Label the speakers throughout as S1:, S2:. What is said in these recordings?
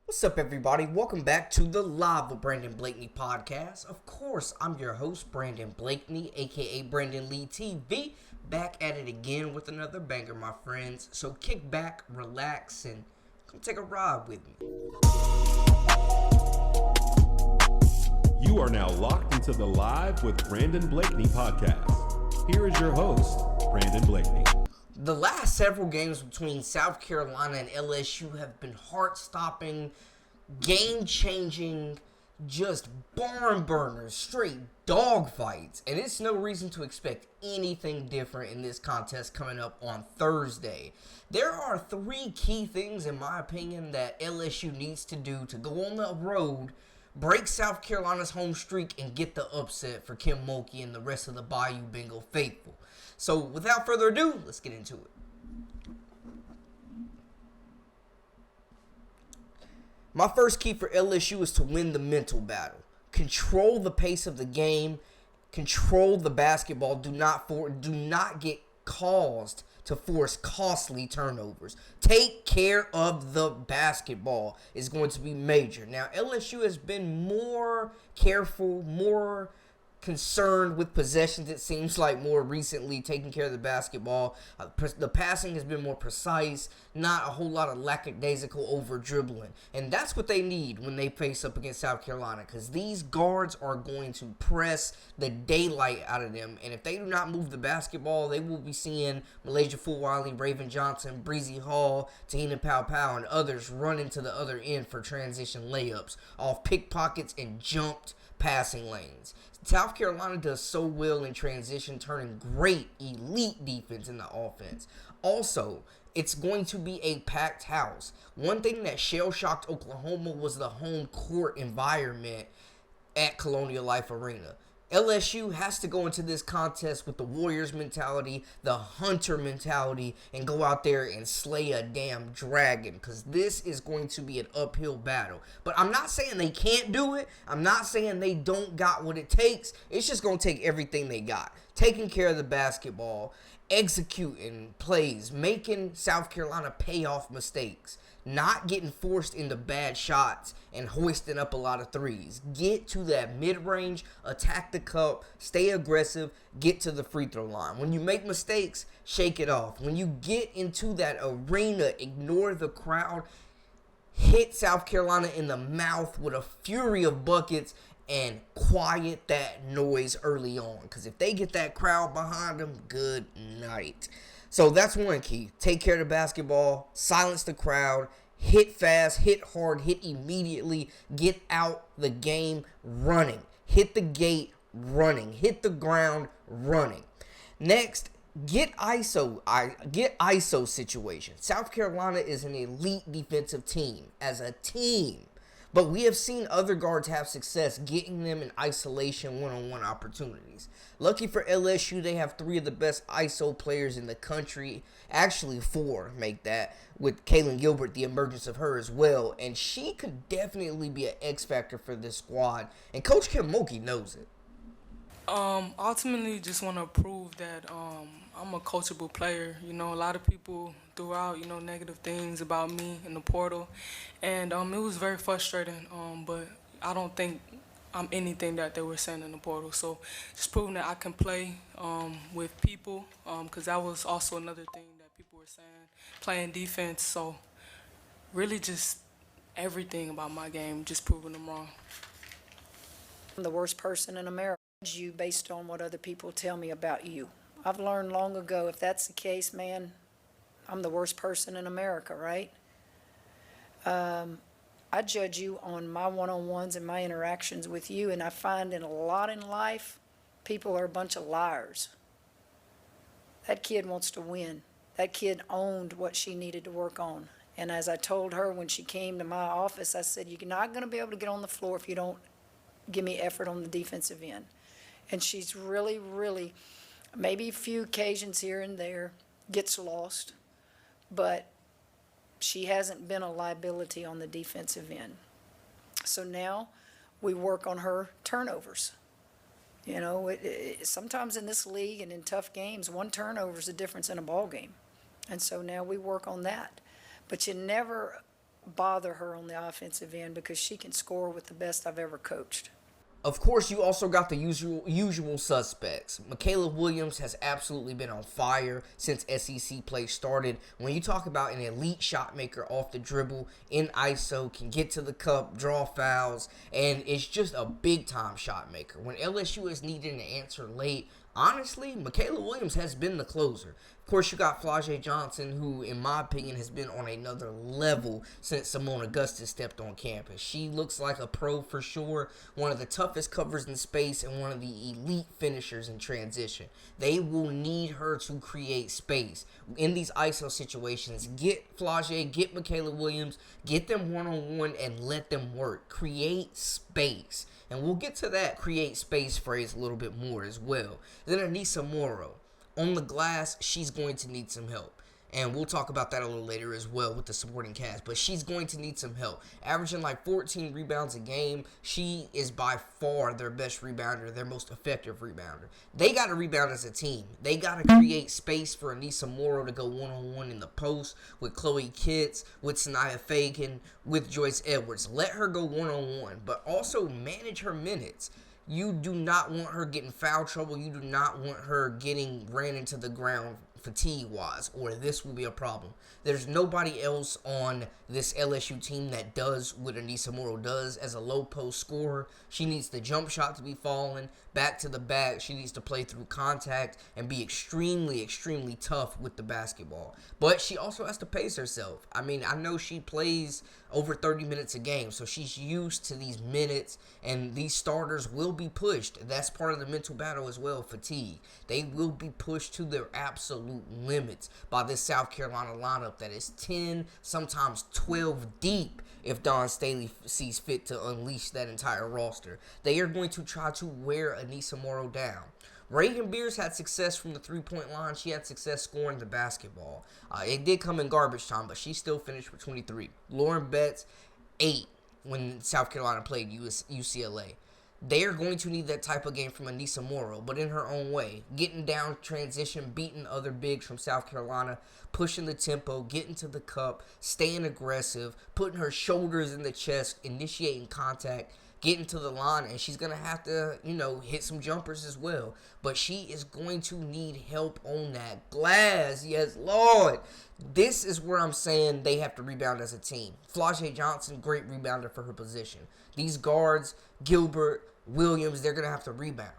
S1: What's up, everybody? Welcome back to the Live with Brandon Blakeney podcast. Of course, I'm your host, Brandon Blakeney, aka Brandon Lee TV, back at it again with another banger, my friends. So kick back, relax, and come take a ride with me.
S2: You are now locked into the Live with Brandon Blakeney podcast. Here is your host, Brandon Blakeney.
S1: The last several games between South Carolina and LSU have been heart-stopping, game-changing, just barn burners, straight dogfights. And it's no reason to expect anything different in this contest coming up on Thursday. There are three key things, in my opinion, that LSU needs to do to go on the road, break South Carolina's home streak, and get the upset for Kim Mulkey and the rest of the Bayou Bengal faithful. So, without further ado, let's get into it. My first key for LSU is to win the mental battle. Control the pace of the game. Control the basketball. Do not get caused to force costly turnovers. Take care of the basketball is going to be major. Now, LSU has been more careful, more concerned with possessions, it seems like, more recently, taking care of the basketball. The passing has been more precise, not a whole lot of lackadaisical over dribbling. And that's what they need when they face up against South Carolina, because these guards are going to press the daylight out of them. And if they do not move the basketball, they will be seeing Malaysia Fulwiley, Raven Johnson, Breezy Hall, Tahina Pow, and others run into the other end for transition layups off pickpockets and jumped passing lanes. South Carolina does so well in transition, turning great elite defense into offense. Also, it's going to be a packed house. One thing that shell-shocked Oklahoma was the home court environment at Colonial Life Arena. LSU has to go into this contest with the Warriors mentality, the Hunter mentality, and go out there and slay a damn dragon, because this is going to be an uphill battle. But I'm not saying they can't do it. I'm not saying they don't got what it takes. It's just going to take everything they got. Taking care of the basketball, executing plays, making South Carolina pay off mistakes, not getting forced into bad shots and hoisting up a lot of threes. Get to that mid-range, attack the cup, stay aggressive, get to the free throw line. When you make mistakes, shake it off. When you get into that arena, ignore the crowd, hit South Carolina in the mouth with a fury of buckets, and quiet that noise early on. Because if they get that crowd behind them, good night. So that's one key. Take care of the basketball, silence the crowd, hit fast, hit hard, hit immediately, get out the game running. Hit the gate running. Hit the ground running. Next, get ISO situation. South Carolina is an elite defensive team as a team. But we have seen other guards have success getting them in isolation one-on-one opportunities. Lucky for LSU, they have three of the best ISO players in the country. Actually, four make that, with Kaylin Gilbert, the emergence of her as well. And she could definitely be an X factor for this squad. And Coach Kim Mulkey knows it.
S3: Ultimately, just want to prove that I'm a coachable player. You know, a lot of people threw out, negative things about me in the portal, and it was very frustrating. But I don't think I'm anything that they were saying in the portal. So just proving that I can play with people, because that was also another thing that people were saying, playing defense. So really just everything about my game, just proving them wrong.
S4: I'm the worst person in America. You based on what other people tell me about you. I've learned long ago, if that's the case, man, I'm the worst person in America, right? I judge you on my one-on-ones and my interactions with you, and I find in a lot in life, people are a bunch of liars. That kid wants to win. That kid owned what she needed to work on. And as I told her when she came to my office, I said, you're not going to be able to get on the floor if you don't give me effort on the defensive end. And she's really, maybe a few occasions here and there, gets lost, but she hasn't been a liability on the defensive end. So now we work on her turnovers. Sometimes in this league and in tough games, one turnover is the difference in a ball game. And so now we work on that. But you never don't bother her on the offensive end because she can score with the best I've ever coached.
S1: Of course, you also got the usual suspects. Michaela Williams has absolutely been on fire since SEC play started. When you talk about an elite shot maker off the dribble, in ISO, can get to the cup, draw fouls, and it's just a big-time shot maker. When LSU is needed an answer late, honestly, Michaela Williams has been the closer. Of course, you got Flau'jae Johnson, who, in my opinion, has been on another level since Simone Augustus stepped on campus. She looks like a pro for sure, one of the toughest covers in space, and one of the elite finishers in transition. They will need her to create space. In these ISO situations, get Flau'jae, get Michaela Williams, get them one-on-one, and let them work. Create space. And we'll get to that create space phrase a little bit more as well. Then Anissa Morrow. On the glass, she's going to need some help. And we'll talk about that a little later as well with the supporting cast. But she's going to need some help. Averaging like 14 rebounds a game, she is by far their best rebounder, their most effective rebounder. They got to rebound as a team. They got to create space for Anissa Morrow to go one-on-one in the post with Chloe Kitts, with Sanaya Fagan, with Joyce Edwards. Let her go one-on-one, but also manage her minutes. You do not want her getting foul trouble. You do not want her getting ran into the ground fatigue-wise, or this will be a problem. There's nobody else on this LSU team that does what Anissa Morrow does as a low-post scorer. She needs the jump shot to be falling, back to the back. She needs to play through contact and be extremely, extremely tough with the basketball. But she also has to pace herself. I mean, I know she plays over 30 minutes a game, so she's used to these minutes, and these starters will be pushed. That's part of the mental battle as well, fatigue. They will be pushed to their absolute limits by this South Carolina lineup that is 10, sometimes 12 deep if Don Staley sees fit to unleash that entire roster. They are going to try to wear Anissa Morrow down. Reagan Beers had success from the three-point line. She had success scoring the basketball. It did come in garbage time, but she still finished with 23. Lauren Betts, 8 when South Carolina played UCLA. They are going to need that type of game from Anissa Morrow, but in her own way. Getting down transition, beating other bigs from South Carolina, pushing the tempo, getting to the cup, staying aggressive, putting her shoulders in the chest, initiating contact, getting to the line, and she's going to have to, hit some jumpers as well. But she is going to need help on that glass. Yes, Lord. This is where I'm saying they have to rebound as a team. Flau'jae Johnson, great rebounder for her position. These guards, Gilbert, Williams, they're going to have to rebound.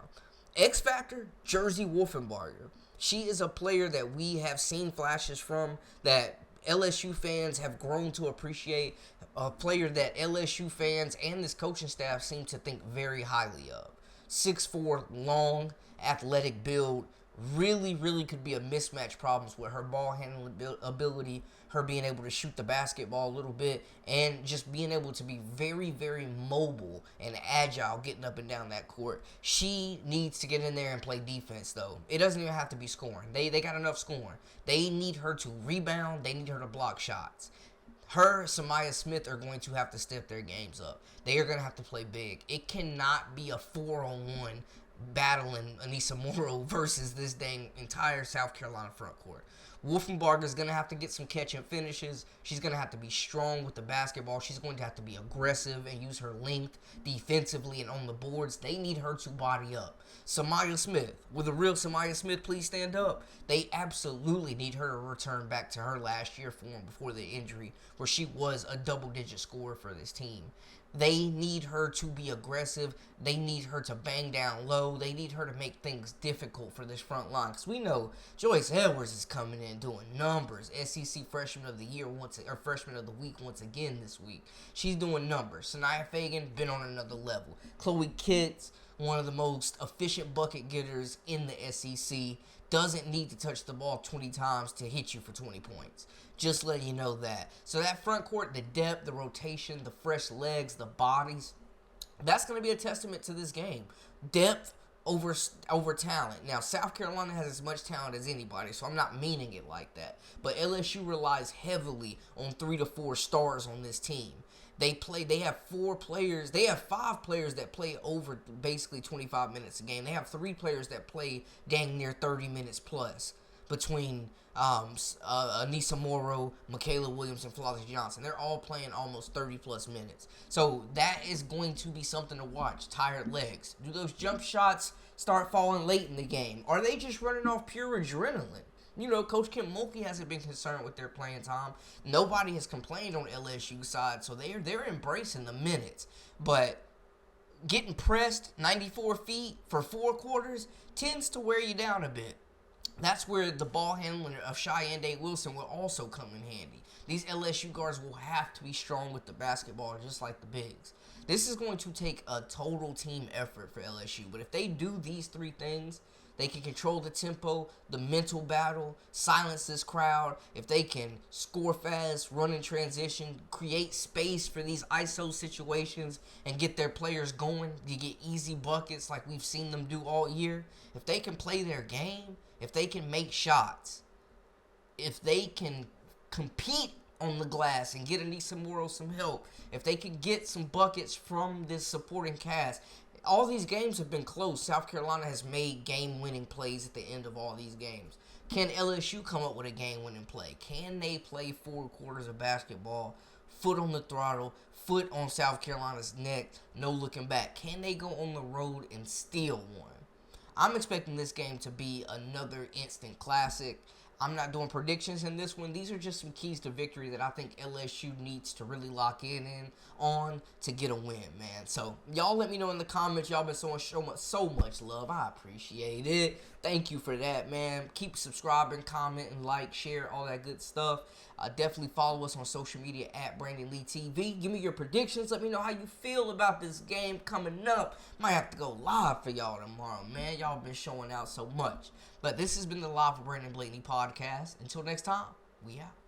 S1: X Factor, Jersey Wolfenbarger. She is a player that we have seen flashes from, that LSU fans have grown to appreciate, a player that LSU fans and this coaching staff seem to think very highly of. 6'4", long, athletic build, really, really could be a mismatch problems with her ball handling ability, her being able to shoot the basketball a little bit, and just being able to be very, very mobile and agile getting up and down that court. She needs to get in there and play defense, though. It doesn't even have to be scoring. They got enough scoring. They need her to rebound. They need her to block shots. Her, Samaya Smith are going to have to step their games up. They are going to have to play big. It cannot be a 4-on-1 battling Anissa Morrow versus this dang entire South Carolina front court. Wolfenbarger is going to have to get some catch and finishes. She's going to have to be strong with the basketball. She's going to have to be aggressive and use her length defensively and on the boards. They need her to body up. Samaya Smith, will the real Samaya Smith please stand up? They absolutely need her to return back to her last year form before the injury, where she was a double-digit scorer for this team. They need her to be aggressive. They need her to bang down low. They need her to make things difficult for this front line. Because we know Joyce Edwards is coming in doing numbers. SEC Freshman of the Year Freshman of the Week once again this week. She's doing numbers. Sanaya Fagan, been on another level. Chloe Kitts, one of the most efficient bucket getters in the SEC. Doesn't need to touch the ball 20 times to hit you for 20 points. Just letting you know that. So that front court, the depth, the rotation, the fresh legs, the bodies, that's going to be a testament to this game. Depth over talent. Now, South Carolina has as much talent as anybody, so I'm not meaning it like that. But LSU relies heavily on 3 to 4 stars on this team. They have 4 players. They have 5 players that play over basically 25 minutes a game. They have 3 players that play dang near 30 minutes plus between Anissa Morrow, Michaela Williams, and Flawless Johnson. They're all playing almost 30-plus minutes. So that is going to be something to watch. Tired legs. Do those jump shots start falling late in the game? Are they just running off pure adrenaline? You know, Coach Kim Mulkey hasn't been concerned with their playing time. Nobody has complained on LSU side, so they're embracing the minutes. But getting pressed 94 feet for 4 quarters tends to wear you down a bit. That's where the ball handling of Cheyenne Day Wilson will also come in handy. These LSU guards will have to be strong with the basketball, just like the bigs. This is going to take a total team effort for LSU. But if they do these 3 things, they can control the tempo, the mental battle, silence this crowd. If they can score fast, run in transition, create space for these ISO situations, and get their players going, you get easy buckets like we've seen them do all year. If they can play their game, if they can make shots, if they can compete on the glass and get Anissa Morrow some help, if they can get some buckets from this supporting cast, all these games have been close. South Carolina has made game-winning plays at the end of all these games. Can LSU come up with a game-winning play? Can they play 4 quarters of basketball, foot on the throttle, foot on South Carolina's neck, no looking back? Can they go on the road and steal one? I'm expecting this game to be another instant classic. I'm not doing predictions in this one. These are just some keys to victory that I think LSU needs to really lock in on to get a win, man. So, y'all let me know in the comments. Y'all been showing so much love. I appreciate it. Thank you for that, man. Keep subscribing, commenting, like, share, all that good stuff. Definitely follow us on social media at Brandon Lee TV. Give me your predictions. Let me know how you feel about this game coming up. Might have to go live for y'all tomorrow, man. Y'all been showing out so much. But this has been the Live with Brandon Blakeney podcast. Until next time, we out.